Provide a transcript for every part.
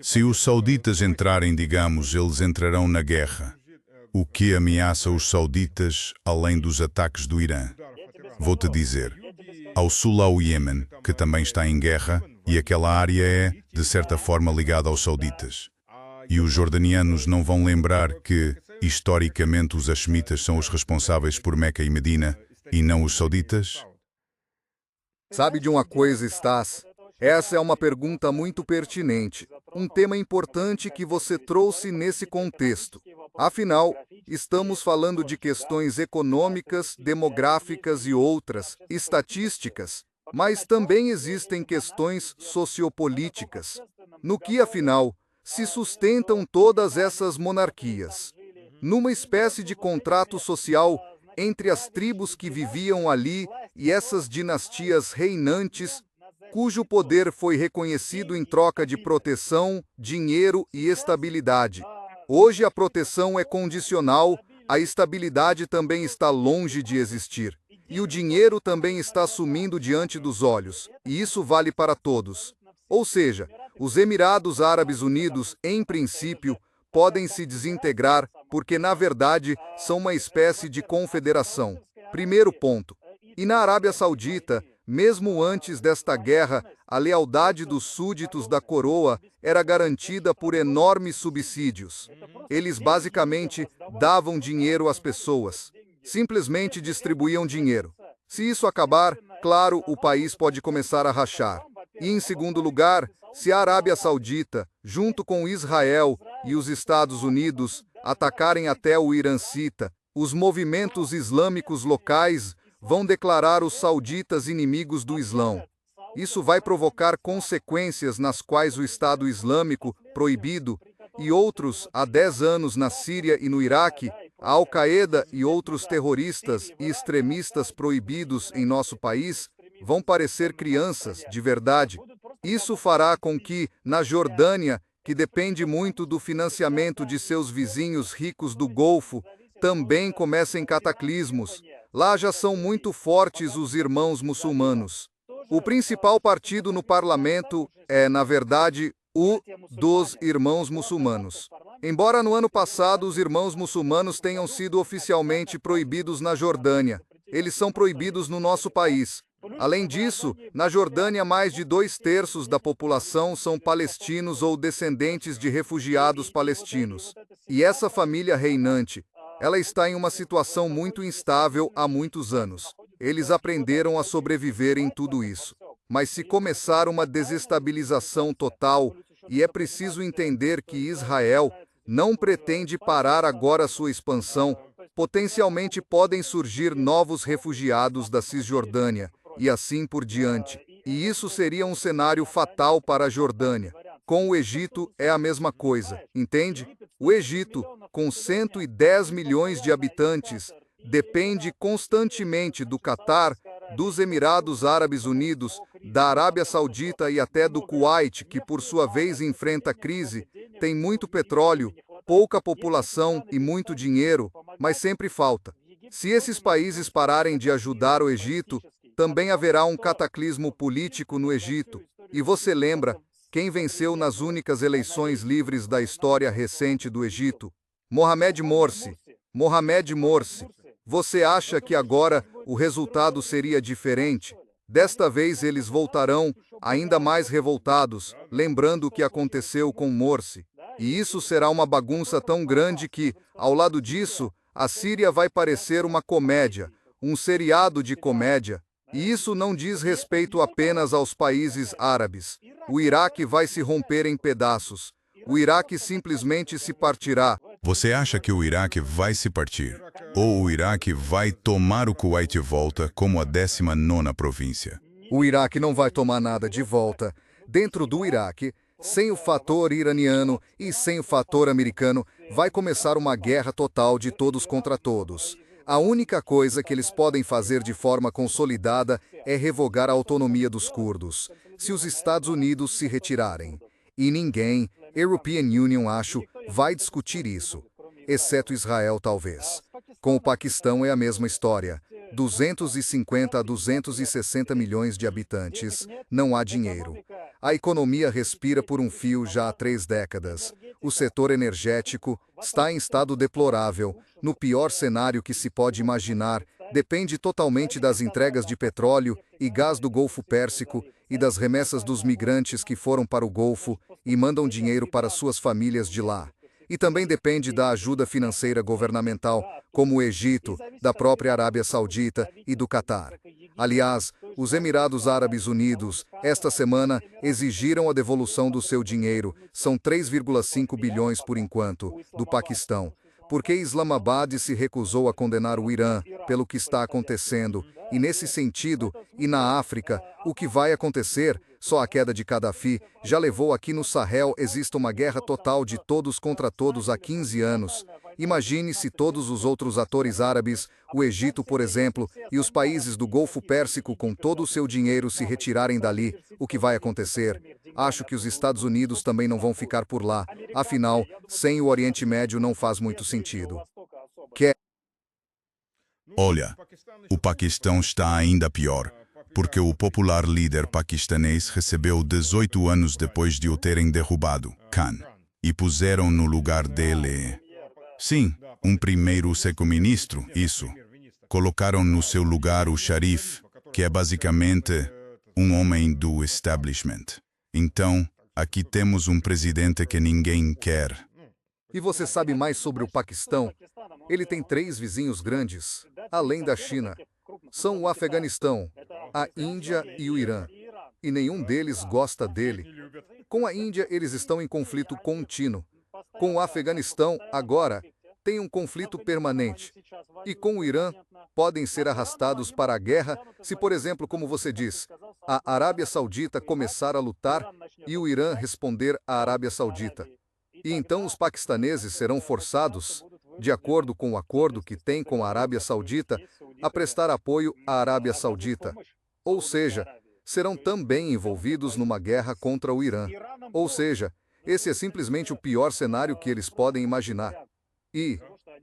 Se os sauditas entrarem, digamos, eles entrarão na guerra. O que ameaça os sauditas, além dos ataques do Irã? Vou-te dizer. Ao sul há o Iêmen, que também está em guerra, e aquela área é, de certa forma, ligada aos sauditas. E os jordanianos não vão lembrar que, historicamente, os haxemitas são os responsáveis por Meca e Medina, e não os sauditas? Sabe de uma coisa, Stas? Essa é uma pergunta muito pertinente, um tema importante que você trouxe nesse contexto. Afinal, estamos falando de questões econômicas, demográficas e outras, estatísticas, mas também existem questões sociopolíticas. No que, afinal, se sustentam todas essas monarquias? Numa espécie de contrato social entre as tribos que viviam ali e essas dinastias reinantes, cujo poder foi reconhecido em troca de proteção, dinheiro e estabilidade. Hoje a proteção é condicional, a estabilidade também está longe de existir. E o dinheiro também está sumindo diante dos olhos, e isso vale para todos. Ou seja, os Emirados Árabes Unidos, em princípio, podem se desintegrar porque, na verdade, são uma espécie de confederação. Primeiro ponto. E na Arábia Saudita, mesmo antes desta guerra, a lealdade dos súditos da coroa era garantida por enormes subsídios. Eles basicamente davam dinheiro às pessoas. Simplesmente distribuíam dinheiro. Se isso acabar, claro, o país pode começar a rachar. E, em segundo lugar, se a Arábia Saudita, junto com Israel e os Estados Unidos, atacarem até o Irã-Cita, os movimentos islâmicos locais vão declarar os sauditas inimigos do Islão. Isso vai provocar consequências nas quais o Estado Islâmico, proibido, e outros há 10 anos na Síria e no Iraque, a Al-Qaeda e outros terroristas e extremistas proibidos em nosso país, vão parecer crianças, de verdade. Isso fará com que, na Jordânia, que depende muito do financiamento de seus vizinhos ricos do Golfo, também comecem cataclismos. Lá já são muito fortes os irmãos muçulmanos. O principal partido no parlamento é, na verdade, o dos irmãos muçulmanos. Embora no ano passado os irmãos muçulmanos tenham sido oficialmente proibidos na Jordânia, eles são proibidos no nosso país. Além disso, na Jordânia mais de 2/3 da população são palestinos ou descendentes de refugiados palestinos. E essa família reinante, ela está em uma situação muito instável há muitos anos. Eles aprenderam a sobreviver em tudo isso. Mas se começar uma desestabilização total, e é preciso entender que Israel não pretende parar agora sua expansão, potencialmente podem surgir novos refugiados da Cisjordânia, e assim por diante. E isso seria um cenário fatal para a Jordânia. Com o Egito é a mesma coisa, entende? O Egito, com 110 milhões de habitantes, depende constantemente do Catar, dos Emirados Árabes Unidos, da Arábia Saudita e até do Kuwait, que por sua vez enfrenta crise, tem muito petróleo, pouca população e muito dinheiro, mas sempre falta. Se esses países pararem de ajudar o Egito, também haverá um cataclismo político no Egito. E você lembra quem venceu nas únicas eleições livres da história recente do Egito? Mohamed Morsi. Mohamed Morsi. Você acha que agora o resultado seria diferente? Desta vez eles voltarão ainda mais revoltados, lembrando o que aconteceu com Morsi. E isso será uma bagunça tão grande que, ao lado disso, a Síria vai parecer uma comédia, um seriado de comédia. E isso não diz respeito apenas aos países árabes. O Iraque vai se romper em pedaços. O Iraque simplesmente se partirá. Você acha que o Iraque vai se partir? Ou o Iraque vai tomar o Kuwait de volta como a 19ª província? O Iraque não vai tomar nada de volta. Dentro do Iraque, sem o fator iraniano e sem o fator americano, vai começar uma guerra total de todos contra todos. A única coisa que eles podem fazer de forma consolidada é revogar a autonomia dos curdos, se os Estados Unidos se retirarem. E ninguém, European Union acho, vai discutir isso, exceto Israel talvez. Com o Paquistão é a mesma história. 250 a 260 milhões de habitantes, não há dinheiro. A economia respira por um fio já há 3 décadas. O setor energético está em estado deplorável, no pior cenário que se pode imaginar, depende totalmente das entregas de petróleo e gás do Golfo Pérsico e das remessas dos migrantes que foram para o Golfo e mandam dinheiro para suas famílias de lá. E também depende da ajuda financeira governamental, como o Egito, da própria Arábia Saudita e do Catar. Aliás, os Emirados Árabes Unidos, esta semana, exigiram a devolução do seu dinheiro, são 3,5 bilhões por enquanto, do Paquistão, porque Islamabad se recusou a condenar o Irã pelo que está acontecendo, e nesse sentido, e na África, o que vai acontecer, só a queda de Gaddafi, já levou aqui no Sahel exista uma guerra total de todos contra todos há 15 anos. Imagine se todos os outros atores árabes, o Egito, por exemplo, e os países do Golfo Pérsico com todo o seu dinheiro se retirarem dali, o que vai acontecer? Acho que os Estados Unidos também não vão ficar por lá, afinal, sem o Oriente Médio não faz muito sentido. Olha, o Paquistão está ainda pior, porque o popular líder paquistanês recebeu 18 anos depois de o terem derrubado, Khan, e puseram no lugar dele. Sim, um primeiro ministro, isso. Colocaram no seu lugar o Sharif, que é basicamente um homem do establishment. Então, aqui temos um presidente que ninguém quer. E você sabe mais sobre o Paquistão? Ele tem 3 vizinhos grandes, além da China. São o Afeganistão, a Índia e o Irã. E nenhum deles gosta dele. Com a Índia, eles estão em conflito contínuo. Com o Afeganistão, agora, tem um conflito permanente. E com o Irã, podem ser arrastados para a guerra se, por exemplo, como você diz, a Arábia Saudita começar a lutar e o Irã responder à Arábia Saudita. E então os paquistaneses serão forçados, de acordo com o acordo que tem com a Arábia Saudita, a prestar apoio à Arábia Saudita. Ou seja, serão também envolvidos numa guerra contra o Irã. Ou seja, esse é simplesmente o pior cenário que eles podem imaginar. E,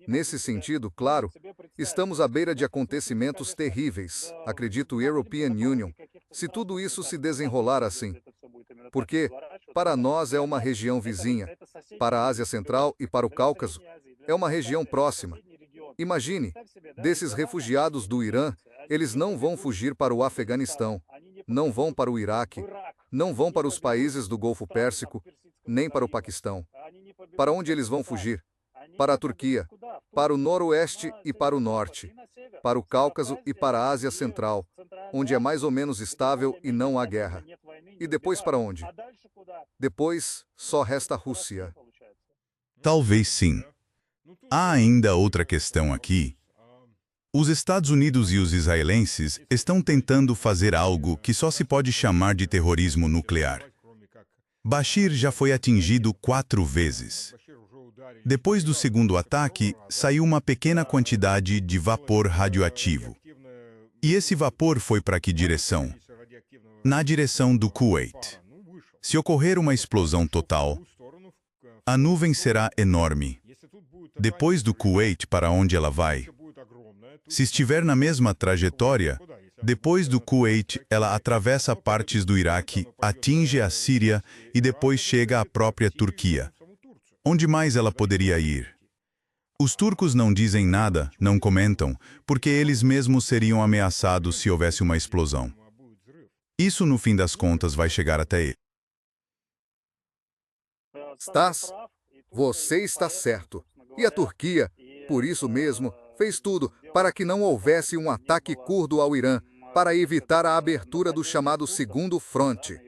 nesse sentido, claro, estamos à beira de acontecimentos terríveis, acredito o European Union, se tudo isso se desenrolar assim. Porque, para nós é uma região vizinha, para a Ásia Central e para o Cáucaso, é uma região próxima. Imagine, desses refugiados do Irã, eles não vão fugir para o Afeganistão, não vão para o Iraque, não vão para os países do Golfo Pérsico, nem para o Paquistão. Para onde eles vão fugir? Para a Turquia, para o Noroeste e para o Norte, para o Cáucaso e para a Ásia Central, onde é mais ou menos estável e não há guerra. E depois para onde? Depois, só resta a Rússia. Talvez sim. Há ainda outra questão aqui. Os Estados Unidos e os israelenses estão tentando fazer algo que só se pode chamar de terrorismo nuclear. Bashir já foi atingido 4 vezes. Depois do segundo ataque, saiu uma pequena quantidade de vapor radioativo. E esse vapor foi para que direção? Na direção do Kuwait. Se ocorrer uma explosão total, a nuvem será enorme. Depois do Kuwait, para onde ela vai? Se estiver na mesma trajetória, depois do Kuwait, ela atravessa partes do Iraque, atinge a Síria e depois chega à própria Turquia. Onde mais ela poderia ir? Os turcos não dizem nada, não comentam, porque eles mesmos seriam ameaçados se houvesse uma explosão. Isso, no fim das contas, vai chegar até ele. Você está certo. E a Turquia, por isso mesmo, fez tudo para que não houvesse um ataque curdo ao Irã, para evitar a abertura do chamado Segundo Fronte,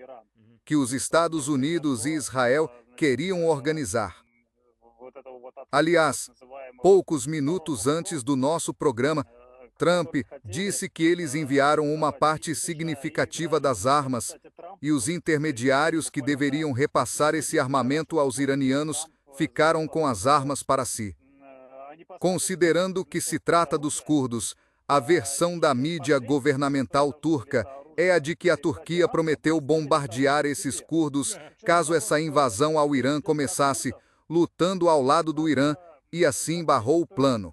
que os Estados Unidos e Israel queriam organizar. Aliás, poucos minutos antes do nosso programa, Trump disse que eles enviaram uma parte significativa das armas e os intermediários que deveriam repassar esse armamento aos iranianos ficaram com as armas para si. Considerando que se trata dos curdos, a versão da mídia governamental turca é a de que a Turquia prometeu bombardear esses curdos caso essa invasão ao Irã começasse, lutando ao lado do Irã, e assim barrou o plano.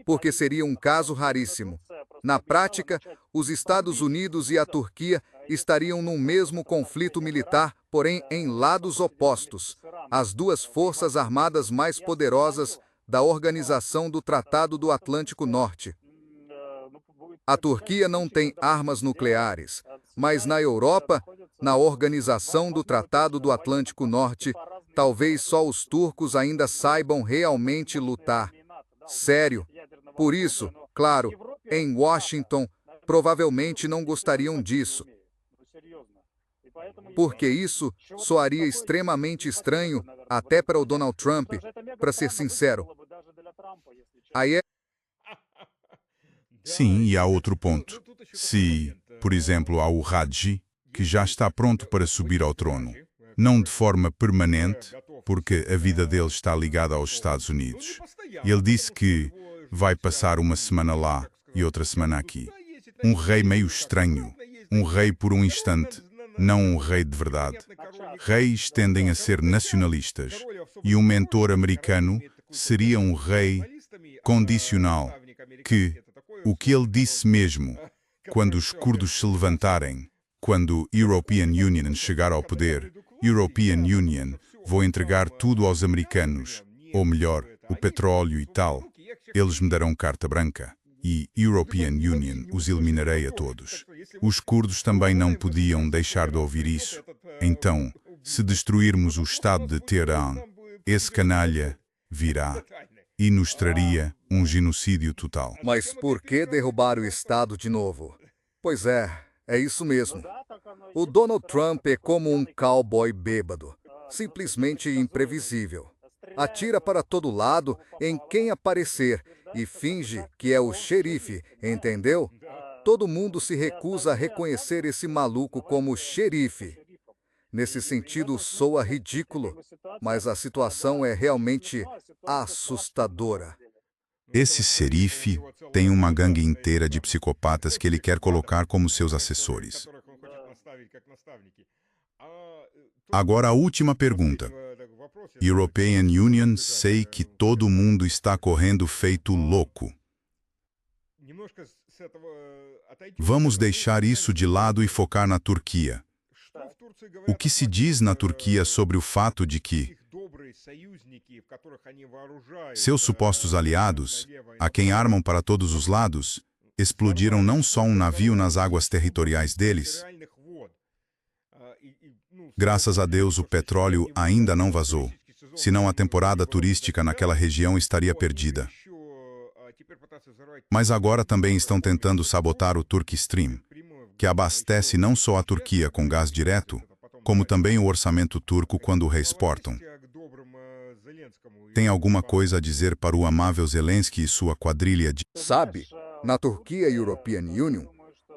Porque seria um caso raríssimo. Na prática, os Estados Unidos e a Turquia estariam no mesmo conflito militar, porém em lados opostos. As duas forças armadas mais poderosas da Organização do Tratado do Atlântico Norte. A Turquia não tem armas nucleares, mas na Europa, na Organização do Tratado do Atlântico Norte, talvez só os turcos ainda saibam realmente lutar. Sério. Por isso, claro, em Washington, provavelmente não gostariam disso. Porque isso soaria extremamente estranho, até para o Donald Trump, para ser sincero. Aí é Sim, e há outro ponto. Se, por exemplo, há o Raji, que já está pronto para subir ao trono, não de forma permanente, porque a vida dele está ligada aos Estados Unidos. Ele disse que vai passar uma semana lá e outra semana aqui. Um rei meio estranho, um rei por um instante, não um rei de verdade. Reis tendem a ser nacionalistas, e um mentor americano seria um rei condicional, que, o que ele disse mesmo, quando os curdos se levantarem, quando European Union chegar ao poder, European Union, vou entregar tudo aos americanos, ou melhor, o petróleo e tal, eles me darão carta branca, e European Union os eliminarei a todos. Os curdos também não podiam deixar de ouvir isso. Então, se destruirmos o Estado de Teherã, esse canalha virá e nos traria um genocídio total. Mas por que derrubar o Estado de novo? Pois é isso mesmo. O Donald Trump é como um cowboy bêbado, simplesmente imprevisível. Atira para todo lado em quem aparecer e finge que é o xerife, entendeu? Todo mundo se recusa a reconhecer esse maluco como xerife. Nesse sentido, soa ridículo, mas a situação é realmente assustadora. Esse xerife tem uma gangue inteira de psicopatas que ele quer colocar como seus assessores. Agora a última pergunta. European Union, sei que todo mundo está correndo feito louco. Vamos deixar isso de lado e focar na Turquia. O que se diz na Turquia sobre o fato de que seus supostos aliados, a quem armam para todos os lados, explodiram não só um navio nas águas territoriais deles? Graças a Deus o petróleo ainda não vazou, senão a temporada turística naquela região estaria perdida. Mas agora também estão tentando sabotar o Turk Stream, que abastece não só a Turquia com gás direto, como também o orçamento turco quando o reexportam. Tem alguma coisa a dizer para o amável Zelensky e sua quadrilha de... Sabe, na Turquia e European Union,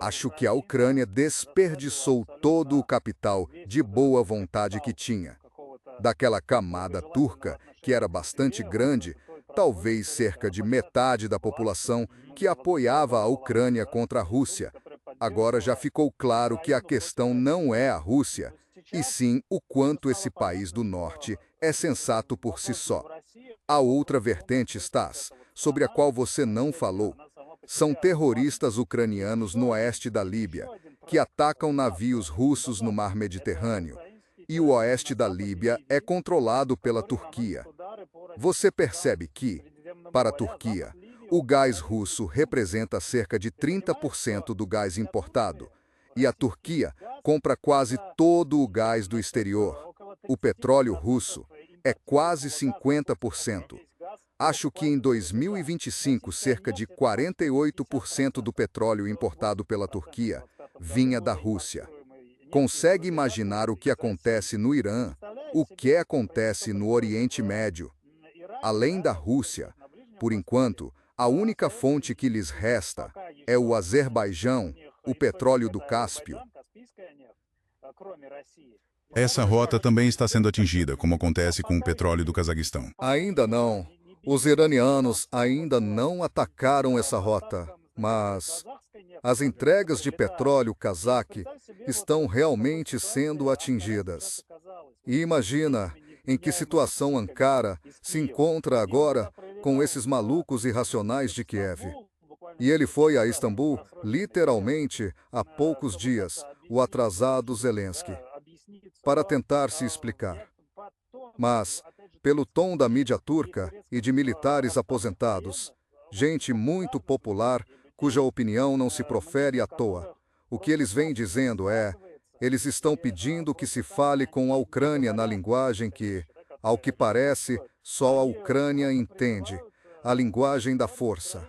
acho que a Ucrânia desperdiçou todo o capital de boa vontade que tinha. Daquela camada turca, que era bastante grande, talvez cerca de metade da população que apoiava a Ucrânia contra a Rússia. Agora já ficou claro que a questão não é a Rússia, e sim o quanto esse país do norte é sensato por si só. A outra vertente, Stas, sobre a qual você não falou, são terroristas ucranianos no oeste da Líbia, que atacam navios russos no mar Mediterrâneo, e o oeste da Líbia é controlado pela Turquia. Você percebe que, para a Turquia, o gás russo representa cerca de 30% do gás importado, e a Turquia compra quase todo o gás do exterior. O petróleo russo é quase 50%. Acho que em 2025, cerca de 48% do petróleo importado pela Turquia vinha da Rússia. Consegue imaginar o que acontece no Irã, o que acontece no Oriente Médio? Além da Rússia, por enquanto, a única fonte que lhes resta é o Azerbaijão, o petróleo do Cáspio. Essa rota também está sendo atingida, como acontece com o petróleo do Cazaquistão. Ainda não. Os iranianos ainda não atacaram essa rota, mas as entregas de petróleo cazaque estão realmente sendo atingidas. E imagina em que situação Ankara se encontra agora com esses malucos irracionais de Kiev. E ele foi a Istambul, literalmente, há poucos dias, o atrasado Zelensky, para tentar se explicar. Mas, pelo tom da mídia turca e de militares aposentados, gente muito popular, cuja opinião não se profere à toa, o que eles vêm dizendo é: eles estão pedindo que se fale com a Ucrânia na linguagem que, ao que parece, só a Ucrânia entende, a linguagem da força.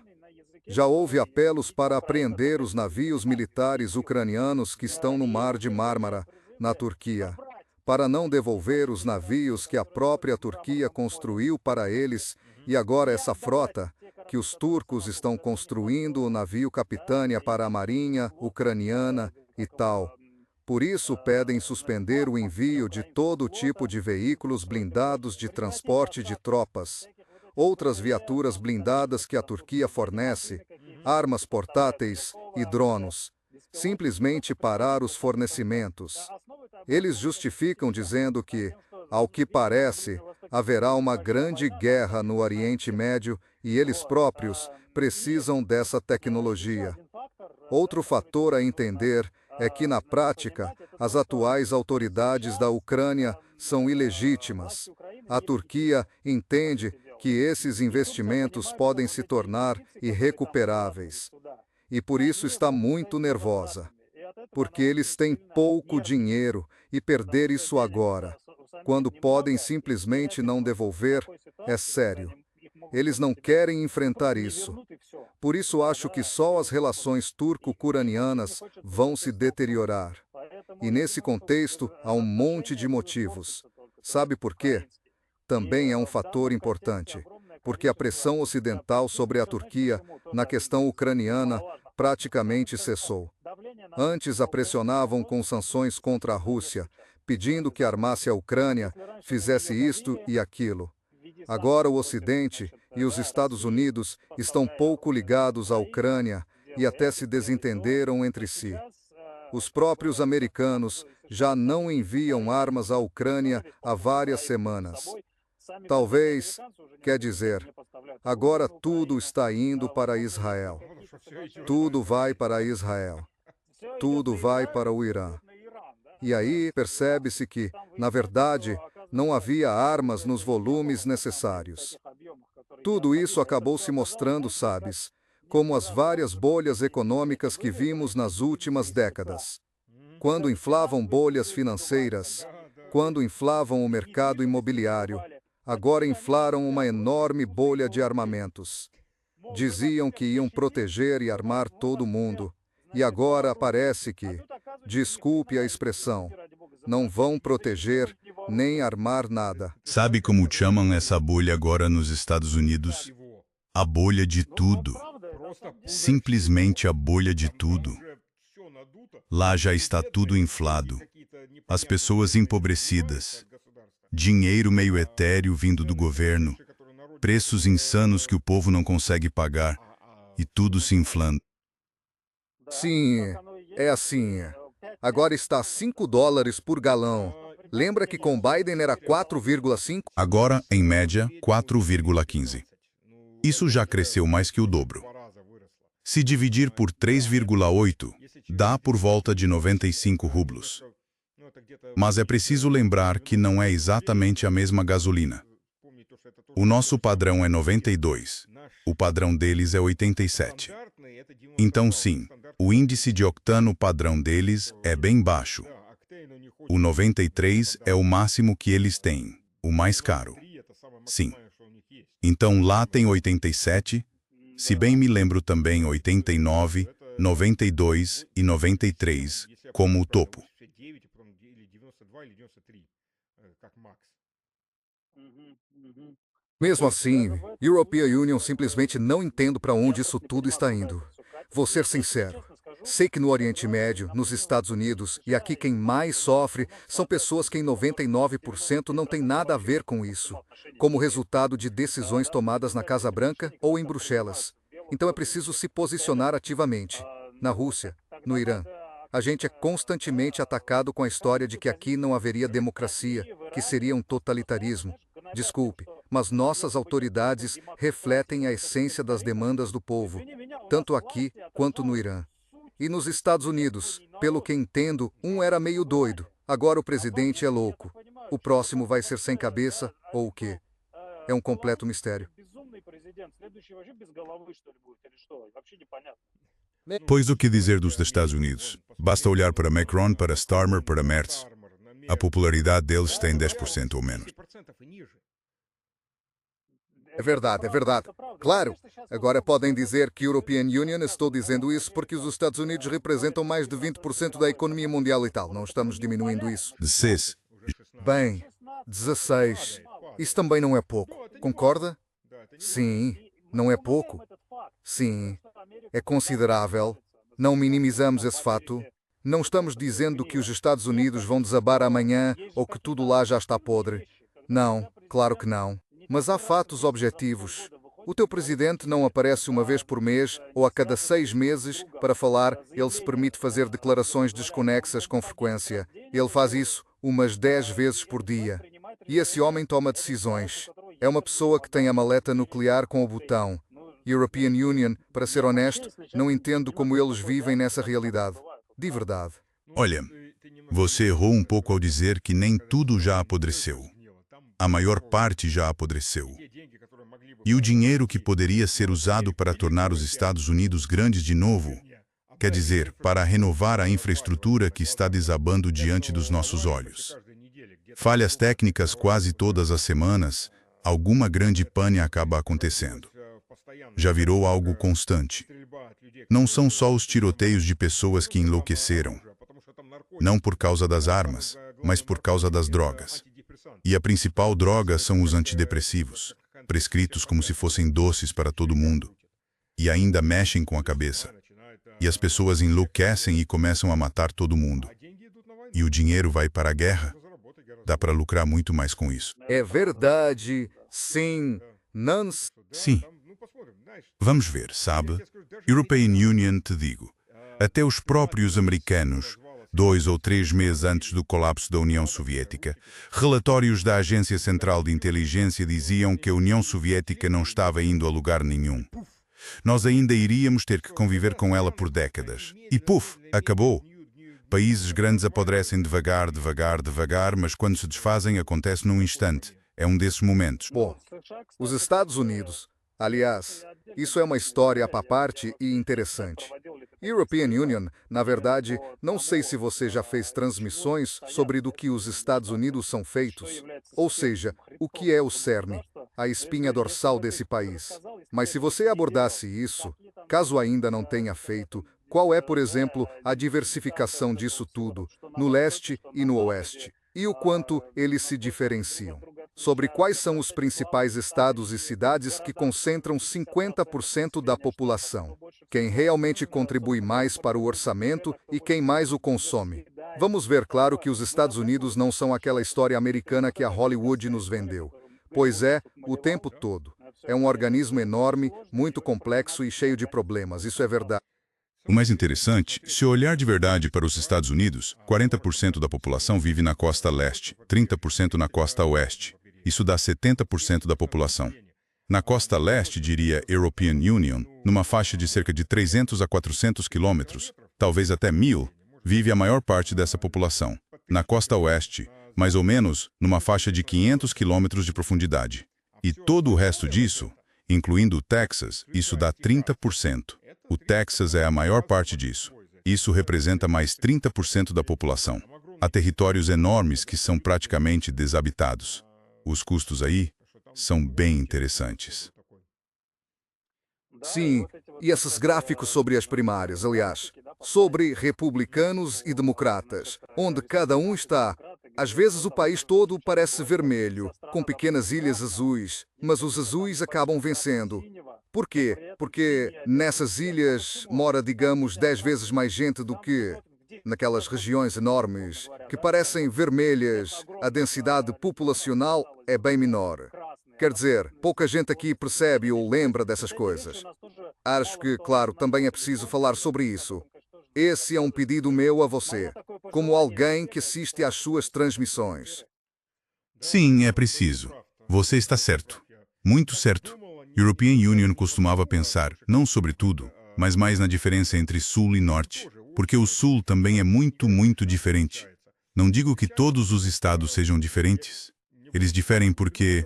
Já houve apelos para apreender os navios militares ucranianos que estão no Mar de Mármara, na Turquia, para não devolver os navios que a própria Turquia construiu para eles, e agora essa frota, que os turcos estão construindo o navio Capitânia para a marinha ucraniana e tal. Por isso pedem suspender o envio de todo tipo de veículos blindados de transporte de tropas, outras viaturas blindadas que a Turquia fornece, armas portáteis e drones, simplesmente parar os fornecimentos. Eles justificam dizendo que, ao que parece, haverá uma grande guerra no Oriente Médio e eles próprios precisam dessa tecnologia. Outro fator a entender é que, na prática, as atuais autoridades da Ucrânia são ilegítimas. A Turquia entende que esses investimentos podem se tornar irrecuperáveis. E por isso está muito nervosa. Porque eles têm pouco dinheiro e perder isso agora, quando podem simplesmente não devolver, é sério. Eles não querem enfrentar isso. Por isso acho que só as relações turco-ucranianas vão se deteriorar. E nesse contexto há um monte de motivos. Sabe por quê? Também é um fator importante, porque a pressão ocidental sobre a Turquia na questão ucraniana praticamente cessou. Antes a pressionavam com sanções contra a Rússia, pedindo que armasse a Ucrânia, fizesse isto e aquilo. Agora o Ocidente e os Estados Unidos estão pouco ligados à Ucrânia e até se desentenderam entre si. Os próprios americanos já não enviam armas à Ucrânia há várias semanas. Talvez, quer dizer, agora tudo está indo para Israel. Tudo vai para Israel. Tudo vai para o Irã. E aí percebe-se que, na verdade, não havia armas nos volumes necessários. Tudo isso acabou se mostrando, sabes, como as várias bolhas econômicas que vimos nas últimas décadas. Quando inflavam bolhas financeiras, quando inflavam o mercado imobiliário, agora inflaram uma enorme bolha de armamentos. Diziam que iam proteger e armar todo mundo, e agora parece que, desculpe a expressão, não vão proteger nem armar nada. Sabe como chamam essa bolha agora nos Estados Unidos? A bolha de tudo. Simplesmente a bolha de tudo. Lá já está tudo inflado. As pessoas empobrecidas. Dinheiro meio etéreo vindo do governo. Preços insanos que o povo não consegue pagar. E tudo se inflando. Sim, é assim. Agora está $5 por galão. Lembra que com Biden era 4,5? Agora, em média, 4,15. Isso já cresceu mais que o dobro. Se dividir por 3,8, dá por volta de 95 rublos. Mas é preciso lembrar que não é exatamente a mesma gasolina. O nosso padrão é 92. O padrão deles é 87. Então, sim, o índice de octano padrão deles é bem baixo. O 93 é o máximo que eles têm, o mais caro. Sim. Então lá tem 87, se bem me lembro também 89, 92 e 93 como o topo. Mesmo assim, European Union simplesmente não entendo para onde isso tudo está indo. Vou ser sincero. Sei que no Oriente Médio, nos Estados Unidos e aqui quem mais sofre são pessoas que em 99% não tem nada a ver com isso, como resultado de decisões tomadas na Casa Branca ou em Bruxelas. Então é preciso se posicionar ativamente. Na Rússia, no Irã, a gente é constantemente atacado com a história de que aqui não haveria democracia, que seria um totalitarismo. Desculpe, mas nossas autoridades refletem a essência das demandas do povo, tanto aqui quanto no Irã. E nos Estados Unidos, Pelo que entendo, um era meio doido. Agora o presidente é louco. O próximo vai ser sem cabeça ou o quê? É um completo mistério. Pois o que dizer dos Estados Unidos? Basta olhar para Macron, para Starmer, para Merz. A popularidade deles tem 10% ou menos. É verdade, é verdade. Claro, agora podem dizer que European Union, estou dizendo isso porque os Estados Unidos representam mais de 20% da economia mundial e tal. Não estamos diminuindo isso. De 6. Bem, 16. Isso também não é pouco. Concorda? Sim, não é pouco. Sim, é considerável. Não minimizamos esse fato. Não estamos dizendo que os Estados Unidos vão desabar amanhã ou que tudo lá já está podre. Não, claro que não. Mas há fatos objetivos. O teu presidente não aparece uma vez por mês ou a cada 6 meses para falar. Ele se permite fazer declarações desconexas com frequência. Ele faz isso umas 10 vezes por dia. E esse homem toma decisões. É uma pessoa que tem a maleta nuclear com o botão. European Union, para ser honesto, não entendo como eles vivem nessa realidade. De verdade. Olha, você errou um pouco ao dizer que nem tudo já apodreceu. A maior parte já apodreceu. E o dinheiro que poderia ser usado para tornar os Estados Unidos grandes de novo, quer dizer, para renovar a infraestrutura que está desabando diante dos nossos olhos. Falhas técnicas quase todas as semanas, alguma grande pane acaba acontecendo. Já virou algo constante. Não são só os tiroteios de pessoas que enlouqueceram. Não por causa das armas, mas por causa das drogas. E a principal droga são os antidepressivos, prescritos como se fossem doces para todo mundo. E ainda mexem com a cabeça. E as pessoas enlouquecem e começam a matar todo mundo. E o dinheiro vai para a guerra. Dá para lucrar muito mais com isso. É verdade. Sim. Não. Sim. Vamos ver, sabe? European Union, te digo. Até os próprios americanos, 2 ou 3 meses antes do colapso da União Soviética, relatórios da Agência Central de Inteligência diziam que a União Soviética não estava indo a lugar nenhum. Nós ainda iríamos ter que conviver com ela por décadas. E puf, acabou. Países grandes apodrecem devagar, devagar, devagar, mas quando se desfazem acontece num instante. É um desses momentos. Bom, os Estados Unidos, aliás, isso é uma história à parte e interessante. European Union, na verdade, não sei se você já fez transmissões sobre do que os Estados Unidos são feitos, ou seja, o que é o cerne, a espinha dorsal desse país. Mas se você abordasse isso, caso ainda não tenha feito, qual é, por exemplo, a diversificação disso tudo, no leste e no oeste? E o quanto eles se diferenciam? Sobre quais são os principais estados e cidades que concentram 50% da população? Quem realmente contribui mais para o orçamento e quem mais o consome? Vamos ver, claro, que os Estados Unidos não são aquela história americana que a Hollywood nos vendeu. Pois é, o tempo todo. É um organismo enorme, muito complexo e cheio de problemas, isso é verdade. O mais interessante, se olhar de verdade para os Estados Unidos, 40% da população vive na costa leste, 30% na costa oeste. Isso dá 70% da população. Na costa leste, diria European Union, numa faixa de cerca de 300 a 400 quilômetros, talvez até 1000, vive a maior parte dessa população. Na costa oeste, mais ou menos, numa faixa de 500 quilômetros de profundidade. E todo o resto disso, incluindo o Texas, isso dá 30%. O Texas é a maior parte disso. Isso representa mais 30% da população. Há territórios enormes que são praticamente desabitados. Os custos aí são bem interessantes. Sim, e esses gráficos sobre as primárias, aliás, sobre republicanos e democratas, onde cada um está. Às vezes o país todo parece vermelho, com pequenas ilhas azuis, mas os azuis acabam vencendo. Por quê? Porque nessas ilhas mora, digamos, 10 vezes mais gente do que naquelas regiões enormes que parecem vermelhas, a densidade populacional é bem menor. Quer dizer, pouca gente aqui percebe ou lembra dessas coisas. Acho que, claro, também é preciso falar sobre isso. Esse é um pedido meu a você, como alguém que assiste às suas transmissões. Sim, é preciso. Você está certo. Muito certo. European Union costumava pensar, não sobre tudo, mas mais na diferença entre sul e norte. porque o Sul também é muito diferente. Não digo que todos os estados sejam diferentes. Eles diferem porque...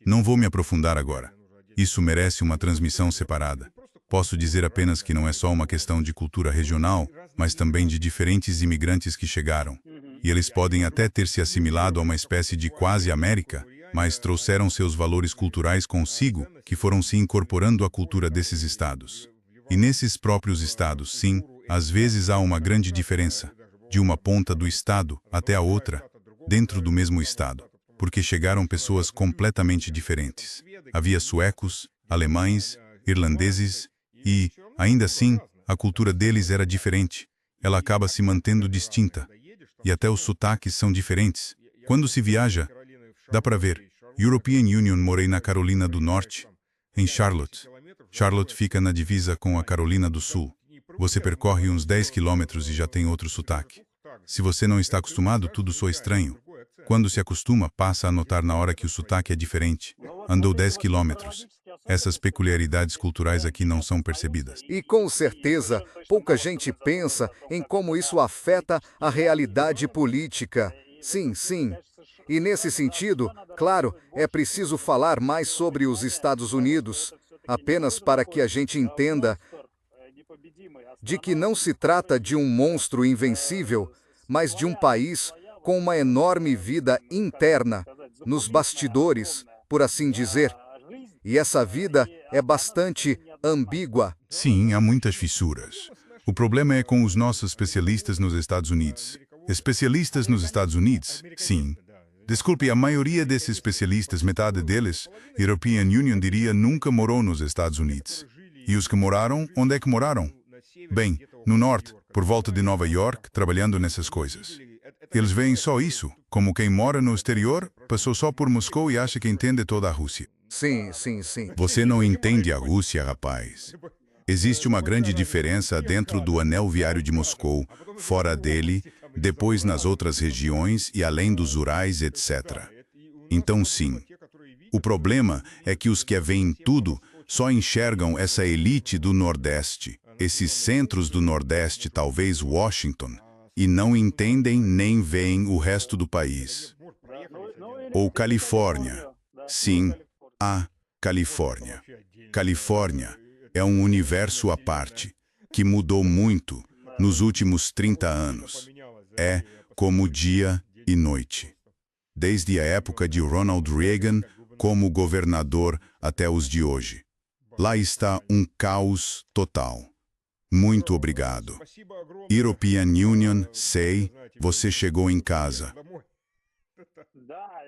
Não vou me aprofundar agora. Isso merece uma transmissão separada. Posso dizer apenas que não é só uma questão de cultura regional, mas também de diferentes imigrantes que chegaram. E eles podem até ter se assimilado a uma espécie de quase América, mas trouxeram seus valores culturais consigo, que foram se incorporando à cultura desses estados. E nesses próprios estados, sim, às vezes há uma grande diferença, de uma ponta do estado até a outra, dentro do mesmo estado, porque chegaram pessoas completamente diferentes. Havia suecos, alemães, irlandeses e, ainda assim, a cultura deles era diferente. Ela acaba se mantendo distinta. E até os sotaques são diferentes. Quando se viaja, dá para ver. European Union, morei na Carolina do Norte, em Charlotte. Charlotte fica na divisa com a Carolina do Sul. Você percorre uns 10 quilômetros e já tem outro sotaque. Se você não está acostumado, tudo soa estranho. Quando se acostuma, passa a notar na hora que o sotaque é diferente. Andou 10 quilômetros. Essas peculiaridades culturais aqui não são percebidas. E com certeza, pouca gente pensa em como isso afeta a realidade política. Sim, sim. E nesse sentido, claro, é preciso falar mais sobre os Estados Unidos, apenas para que a gente entenda de que não se trata de um monstro invencível, mas de um país com uma enorme vida interna, nos bastidores, por assim dizer. E essa vida é bastante ambígua. Sim, há muitas fissuras. O problema é com os nossos especialistas nos Estados Unidos. Especialistas nos Estados Unidos? Sim. Desculpe, a maioria desses especialistas, metade deles, European Union diria, nunca morou nos Estados Unidos. E os que moraram, onde é que moraram? Bem, no norte, por volta de Nova York, trabalhando nessas coisas. Eles veem só isso, como quem mora no exterior, passou só por Moscou e acha que entende toda a Rússia. Sim, sim, sim. Você não entende a Rússia, rapaz. Existe uma grande diferença dentro do anel viário de Moscou, fora dele, depois nas outras regiões e além dos Urais, etc. Então, sim. O problema é que os que veem tudo só enxergam essa elite do Nordeste, esses centros do Nordeste, talvez Washington, e não entendem nem veem o resto do país. Ou Califórnia. Sim, a Califórnia. Califórnia é um universo à parte, que mudou muito nos últimos 30 anos. É como dia e noite. Desde a época de Ronald Reagan como governador até os de hoje. Lá está um caos total. Muito obrigado. European Union, sei, você chegou em casa.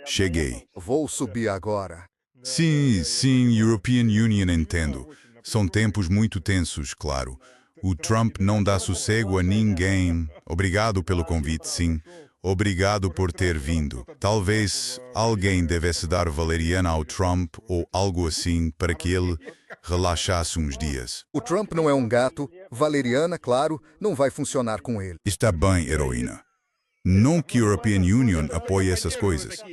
Cheguei. Vou subir agora. Sim, European Union, entendo. São tempos muito tensos, claro. O Trump não dá sossego a ninguém. Obrigado pelo convite, sim. Obrigado por ter vindo. Talvez alguém devesse dar valeriana ao Trump ou algo assim para que ele relaxasse uns dias. O Trump não é um gato. Valeriana, claro, não vai funcionar com ele. Está bem, heroína. Não que European Union apoie essas coisas.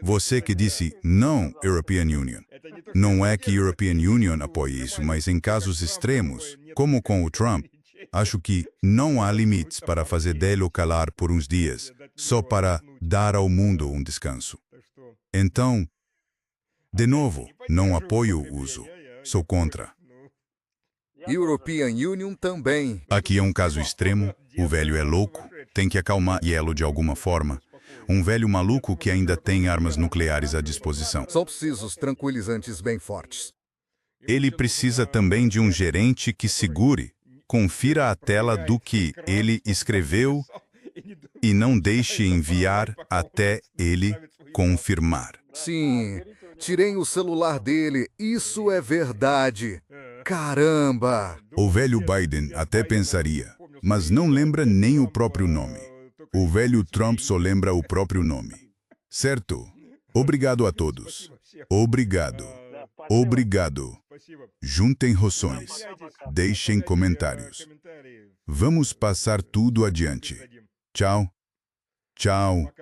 Você que disse não, European Union. Não é que European Union apoie isso, mas em casos extremos, como com o Trump, acho que não há limites para fazer dele o calar por uns dias, só para dar ao mundo um descanso. Então, de novo, não apoio o uso. Sou contra. European Union também. Aqui é um caso extremo, o velho é louco, tem que acalmar ele de alguma forma. Um velho maluco que ainda tem armas nucleares à disposição. São precisos tranquilizantes bem fortes. Ele precisa também de um gerente que segure, confira a tela do que ele escreveu e não deixe enviar até ele confirmar. Sim, tirei o celular dele, isso é verdade. Caramba! O velho Biden até pensaria, mas não lembra nem o próprio nome. O velho Trump só lembra o próprio nome. Certo? Obrigado a todos. Obrigado. Obrigado. Juntem roções. Deixem comentários. Vamos passar tudo adiante. Tchau. Tchau.